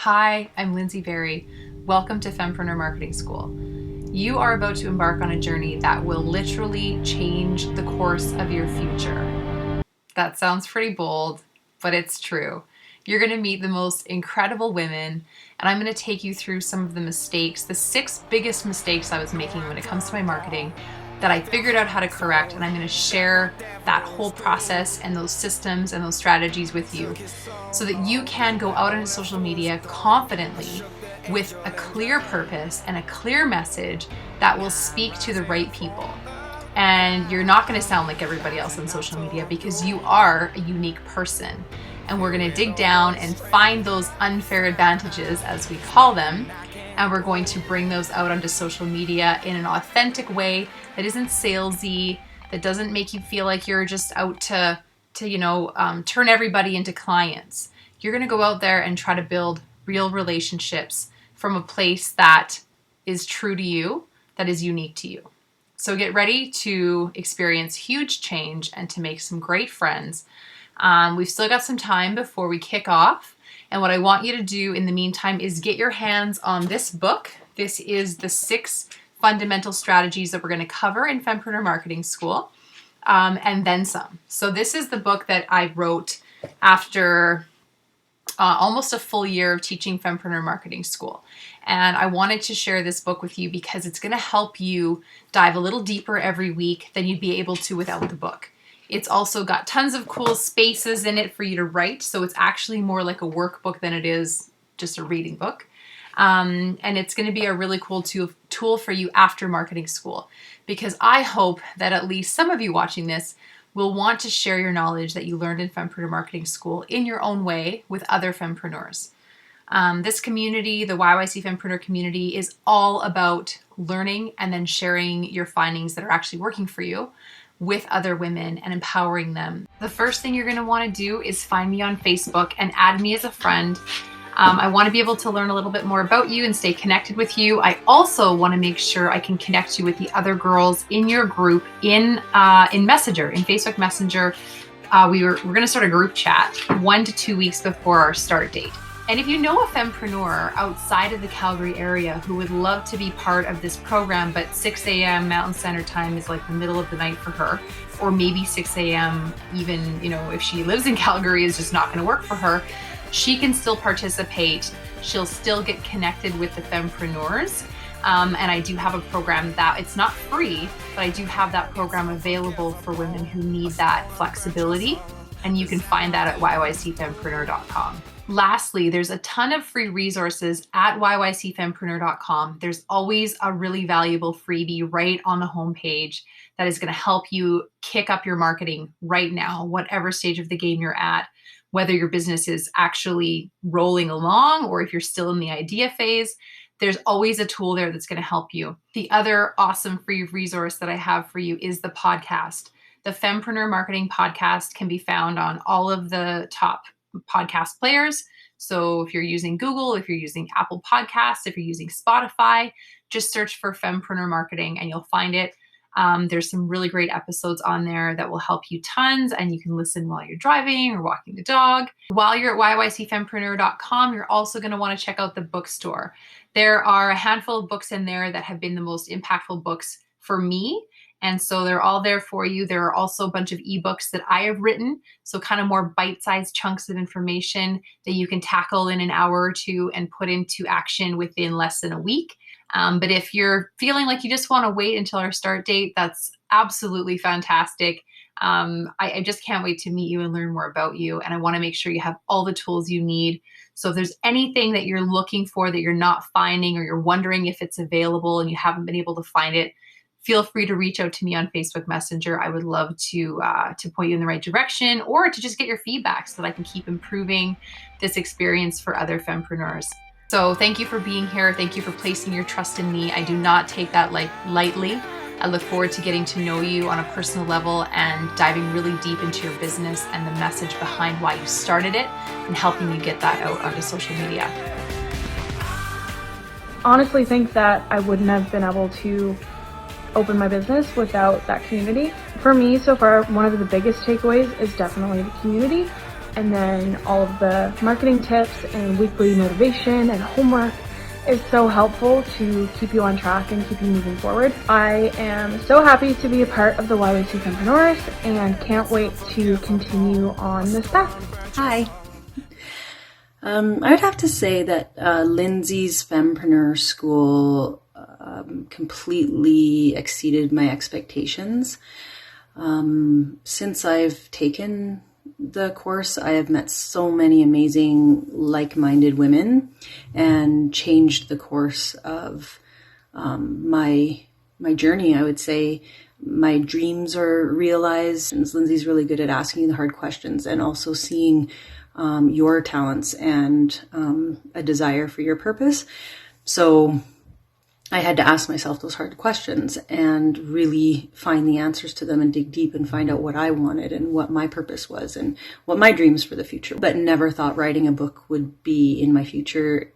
Hi, I'm Lindsay Berry. Welcome to Fempreneur Marketing School. You are about to embark on a journey that will literally change the course of your future. That sounds pretty bold, but it's true. You're going to meet the most incredible women, and I'm going to take you through some of the mistakes, the 6 biggest mistakes I was making when it comes to my marketing that I figured out how to correct, and I'm going to share that whole process and those systems and those strategies with you so that you can go out into social media confidently with a clear purpose and a clear message that will speak to the right people. And you're not going to sound like everybody else on social media because you are a unique person. And we're going to dig down and find those unfair advantages, as we call them, and we're going to bring those out onto social media in an authentic way that isn't salesy, that doesn't make you feel like you're just out to turn everybody into clients. You're going to go out there and try to build real relationships from a place that is true to you, that is unique to you. So get ready to experience huge change and to make some great friends. We've still got some time before we kick off. And what I want you to do in the meantime is get your hands on this book. This is the 6 fundamental strategies that we're going to cover in Fempreneur Marketing School, and then some. So this is the book that I wrote after almost a full year of teaching Fempreneur Marketing School. And I wanted to share this book with you because it's going to help you dive a little deeper every week than you'd be able to without the book. It's also got tons of cool spaces in it for you to write. So it's actually more like a workbook than it is just a reading book. And it's going to be a really cool tool for you after marketing school, because I hope that at least some of you watching this will want to share your knowledge that you learned in Fempreneur Marketing School in your own way with other fempreneurs. This community, the YYC Fempreneur community, is all about learning and then sharing your findings that are actually working for you with other women and empowering them. The first thing you're going to want to do is find me on Facebook and add me as a friend. I want to be able to learn a little bit more about you and stay connected with you. I also want to make sure I can connect you with the other girls in your group in Messenger, in Facebook Messenger. We're going to start a group chat 1 to 2 weeks before our start date. And if you know a fempreneur outside of the Calgary area who would love to be part of this program, but 6 a.m. Mountain Standard Time is like the middle of the night for her, or maybe 6 a.m. even, if she lives in Calgary is just not going to work for her, she can still participate. She'll still get connected with the fempreneurs. And I do have a program that it's not free, but I do have that program available for women who need that flexibility. And you can find that at yycfempreneur.com. Lastly, there's a ton of free resources at yycfempreneur.com. There's always a really valuable freebie right on the homepage that is going to help you kick up your marketing right now, whatever stage of the game you're at, whether your business is actually rolling along or if you're still in the idea phase. There's always a tool there that's going to help you. The other awesome free resource that I have for you is the podcast. The Fempreneur Marketing Podcast can be found on all of the top podcast players. So if you're using Google, if you're using Apple Podcasts, if you're using Spotify, just search for Fempreneur Marketing and you'll find it. There's some really great episodes on there that will help you tons, and you can listen while you're driving or walking the dog. While you're at yycfempreneur.com, you're also going to want to check out the bookstore. There are a handful of books in there that have been the most impactful books for me. And so they're all there for you. There are also a bunch of ebooks that I have written. So kind of more bite-sized chunks of information that you can tackle in an hour or two and put into action within less than a week. But if you're feeling like you just want to wait until our start date, that's absolutely fantastic. I just can't wait to meet you and learn more about you. And I want to make sure you have all the tools you need. So if there's anything that you're looking for that you're not finding, or you're wondering if it's available and you haven't been able to find it, feel free to reach out to me on Facebook Messenger. I would love to point you in the right direction, or to just get your feedback so that I can keep improving this experience for other fempreneurs. So thank you for being here. Thank you for placing your trust in me. I do not take that lightly. I look forward to getting to know you on a personal level and diving really deep into your business and the message behind why you started it and helping you get that out onto social media. Honestly think that I wouldn't have been able to open my business without that community. For me, so far, one of the biggest takeaways is definitely the community. And then all of the marketing tips and weekly motivation and homework is so helpful to keep you on track and keep you moving forward. I am so happy to be a part of the YYC Fempreneurs and can't wait to continue on this path. Hi. I'd have to say that Lindsay's Fempreneur School completely exceeded my expectations. Since I've taken the course, I have met so many amazing like-minded women and changed the course of my journey. I would say my dreams are realized. And Lindsay's really good at asking the hard questions and also seeing your talents and a desire for your purpose. So I had to ask myself those hard questions and really find the answers to them and dig deep and find out what I wanted and what my purpose was and what my dreams for the future. But never thought writing a book would be in my future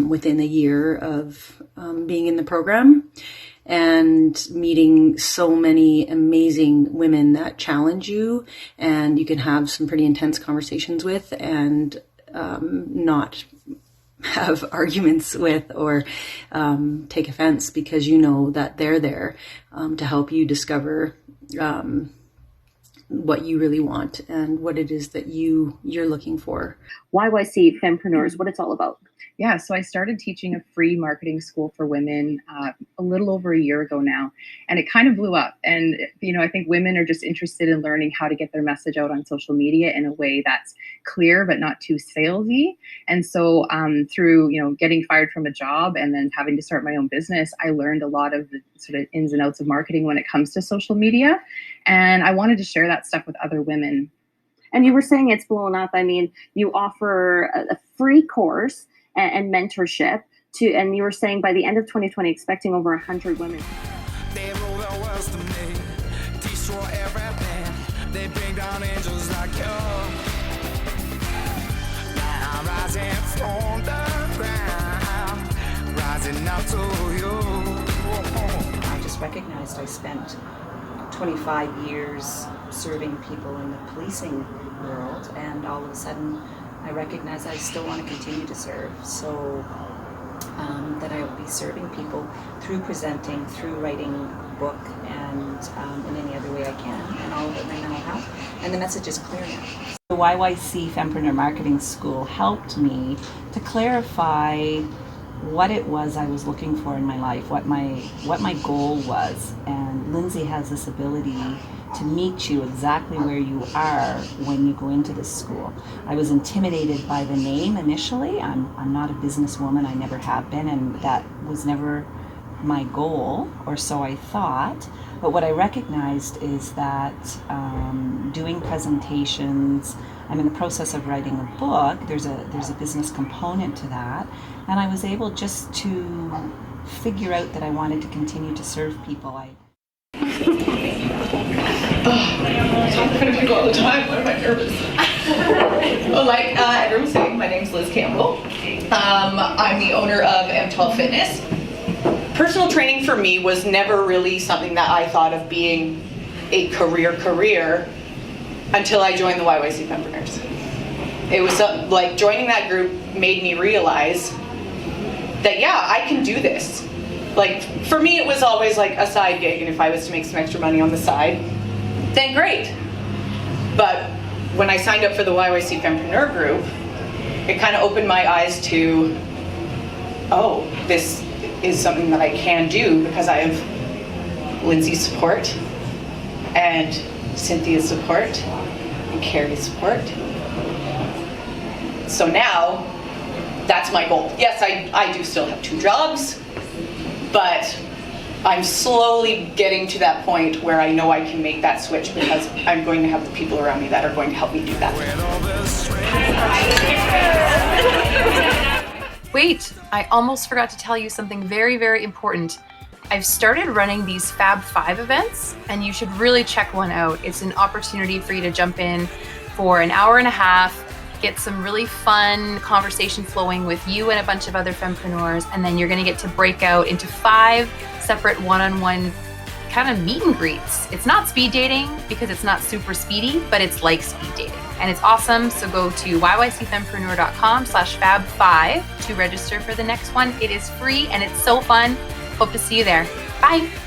within a year of being in the program and meeting so many amazing women that challenge you and you can have some pretty intense conversations with and not have arguments with or take offense because you know that they're there to help you discover what you really want and what it is that you're looking for. YYC Fempreneurs, what it's all about. Yeah, so I started teaching a free marketing school for women a little over a year ago now, and it kind of blew up. And, I think women are just interested in learning how to get their message out on social media in a way that's clear but not too salesy. And so through, getting fired from a job and then having to start my own business, I learned a lot of the sort of ins and outs of marketing when it comes to social media. And I wanted to share that stuff with other women. And you were saying it's blown up. I mean, you offer a free course and mentorship and you were saying by the end of 2020, expecting over 100 women. They roll their words to me, destroy everything. They bring down angels like you. Now I'm rising from the ground, rising up to you. I just recognized I spent 25 years serving people in the policing world, and all of a sudden I recognize I still want to continue to serve. So that I will be serving people through presenting, through writing a book, and in any other way I can, and all of it my mental health. And the message is clear now. The YYC Fempreneur Marketing School helped me to clarify what it was I was looking for in my life, what my goal was. And Lindsay has this ability to meet you exactly where you are when you go into this school. I was intimidated by the name initially. I'm not a businesswoman, I never have been, and that was never my goal, or so I thought. But what I recognized is that doing presentations, I'm in the process of writing a book, there's a business component to that, and I was able just to figure out that I wanted to continue to serve people. I talk in front of people all the time. What am I nervous? Well, like everyone was saying, my name's Liz Campbell. I'm the owner of M12 Fitness. Personal training for me was never really something that I thought of being a career until I joined the YYC Fempreneurs. It was like joining that group made me realize that, yeah, I can do this. Like, for me, it was always like a side gig, and if I was to make some extra money on the side, then great. But when I signed up for the YYC Fempreneur group, it kind of opened my eyes to, oh, this is something that I can do because I have Lindsay's support and Cynthia's support and Carrie's support. So now, that's my goal. Yes, I do still have 2 jobs, but I'm slowly getting to that point where I know I can make that switch because I'm going to have the people around me that are going to help me do that. Wait, I almost forgot to tell you something very, very important. I've started running these Fab 5 events, and you should really check one out. It's an opportunity for you to jump in for an hour and a half, get some really fun conversation flowing with you and a bunch of other fempreneurs, and then you're gonna get to break out into 5 separate one-on-one kind of meet and greets. It's not speed dating because it's not super speedy, but it's like speed dating. and it's awesome. So go to yycfempreneur.com/fab5 to register for the next one. It is free and it's so fun. Hope to see you there. Bye.